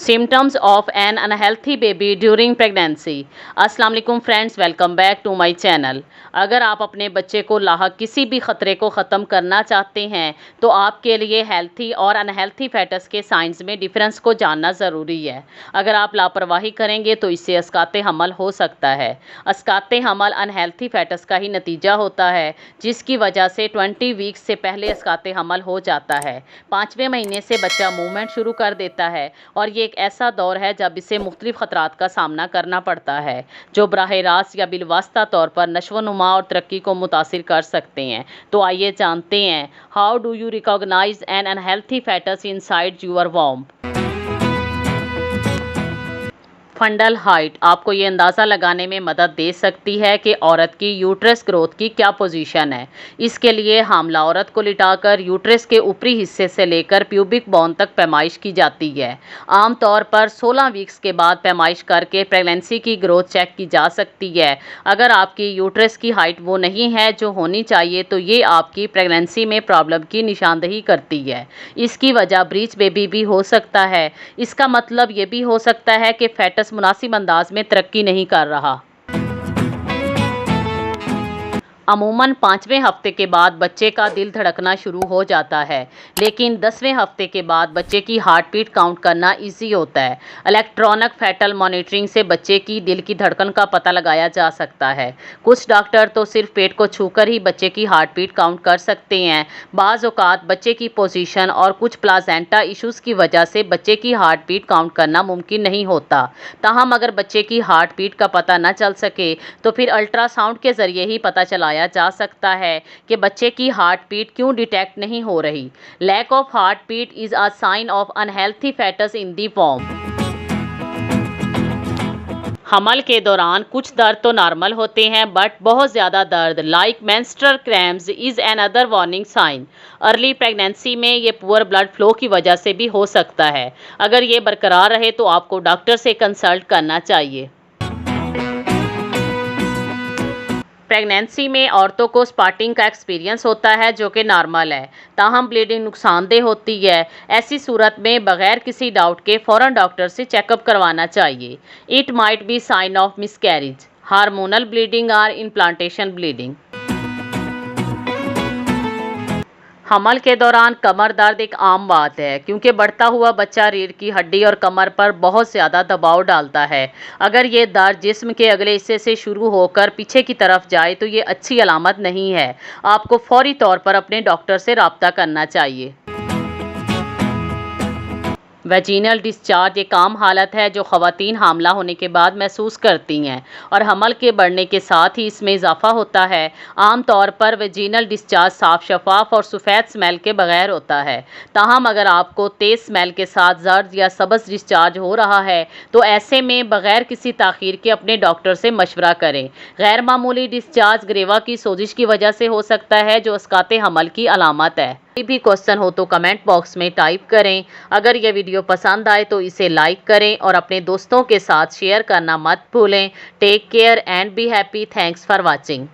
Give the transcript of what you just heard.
Symptoms of an unhealthy baby during pregnancy. अस्सलाम वालेकुम friends, welcome back to my channel. अगर आप अपने बच्चे को लाहक किसी भी ख़तरे को ख़त्म करना चाहते हैं तो आपके लिए हेल्थी और अनहेल्थी फेटस के साइंस में डिफरेंस को जानना ज़रूरी है। अगर आप लापरवाही करेंगे तो इससे अस्काते हमल हो सकता है। अस्काते हमल अनहेल्थी फेटस का ही नतीजा होता है, जिसकी वजह से 20 वीक्स से पहले अस्काते हमल हो जाता है। 5वें महीने से बच्चा मूवमेंट शुरू कर देता है और ये एक ऐसा दौर है जब इसे मुख्तलिफ ख़तरात का सामना करना पड़ता है, जो बराह रास्त या बिलवास्ता तौर पर नश्व-नुमा और तरक्की को मुतासिर कर सकते हैं। तो आइए जानते हैं, how do you recognise an unhealthy foetus inside your womb. Fundal height आपको ये अंदाज़ा लगाने में मदद दे सकती है कि औरत की यूट्रस ग्रोथ की क्या पोजीशन है। इसके लिए हामला औरत को लिटाकर यूट्रस के ऊपरी हिस्से से लेकर प्यूबिक बोन तक पैमाइश की जाती है। आमतौर पर 16 वीक्स के बाद पैमाइश करके प्रेगनेंसी की ग्रोथ चेक की जा सकती है। अगर आपकी यूट्रस की हाइट वो नहीं है जो होनी चाहिए तो ये आपकी प्रेगनेंसी में प्रॉब्लम की निशानदही करती है। इसकी वजह ब्रीच बेबी भी हो सकता है। इसका मतलब ये भी हो सकता है कि फेटस मुनासिब अंदाज में तरक्की नहीं कर रहा। अमूमन 5वें हफ्ते के बाद बच्चे का दिल धड़कना शुरू हो जाता है, लेकिन 10वें हफ्ते के बाद बच्चे की हार्ट बीट काउंट करना इजी होता है। इलेक्ट्रॉनिक फेटल मॉनिटरिंग से बच्चे की दिल की धड़कन का पता लगाया जा सकता है। कुछ डॉक्टर तो सिर्फ पेट को छूकर ही बच्चे की हार्ट बीट काउंट कर सकते हैं। बाज़ औक़ात बच्चे की पोजीशन और कुछ प्लासेंटा इश्यूज़ की वजह से बच्चे की हार्ट बीट काउंट करना मुमकिन नहीं होता। ताहम अगर बच्चे की हार्ट बीट का पता न चल सके तो फिर अल्ट्रासाउंड के ज़रिए ही पता चलाया जा सकता है कि बच्चे की हार्ट बीट क्यों डिटेक्ट नहीं हो रही। Lack of heart beat is a sign of unhealthy fetus in the womb. हमल के दौरान कुछ दर्द तो नॉर्मल होते हैं, बट बहुत ज़्यादा दर्द like menstrual cramps is another warning sign. Early pregnancy में ये पुअर ब्लड फ्लो की वजह से भी हो सकता है। अगर ये बरकरार रहे तो आपको डॉक्टर से कंसल्ट करना चाहिए। प्रेगनेंसी में औरतों को स्पॉटिंग का एक्सपीरियंस होता है, जो कि नॉर्मल है, ताहम ब्लीडिंग नुकसानदेह होती है। ऐसी सूरत में बगैर किसी डाउट के फ़ौरन डॉक्टर से चेकअप करवाना चाहिए। It might be sign of miscarriage, hormonal bleeding और इम्प्लांटेशन ब्लीडिंग। हमल के दौरान कमर दर्द एक आम बात है, क्योंकि बढ़ता हुआ बच्चा रीढ़ की हड्डी और कमर पर बहुत ज़्यादा दबाव डालता है। अगर ये दर्द जिस्म के अगले हिस्से से शुरू होकर पीछे की तरफ जाए तो ये अच्छी अलामत नहीं है। आपको फौरी तौर पर अपने डॉक्टर से रब्ता करना चाहिए। वैजिनल डिस्चार्ज एक आम हालत है जो ख़वातीन हामला होने के बाद महसूस करती हैं, और हमल के बढ़ने के साथ ही इसमें इजाफा होता है। आम तौर पर वैजिनल डिस्चार्ज साफ, शफाफ और सफ़ेद स्मेल के बगैर होता है। ताहम अगर आपको तेज़ स्मेल के साथ जर्द या सब्ज़ डिस्चार्ज हो रहा है तो ऐसे में बगैर किसी ताख़ीर के अपने डॉक्टर से मशवरा करें। गैर मामूली डिस्चार्ज ग्रेवा की सोजिश की वजह से हो सकता है, जो अस्काते हमल की अलामत है। कोई भी क्वेश्चन हो तो कमेंट बॉक्स में टाइप करें। अगर यह वीडियो पसंद आए तो इसे लाइक करें और अपने दोस्तों के साथ शेयर करना मत भूलें। Take care and be happy. Thanks for watching.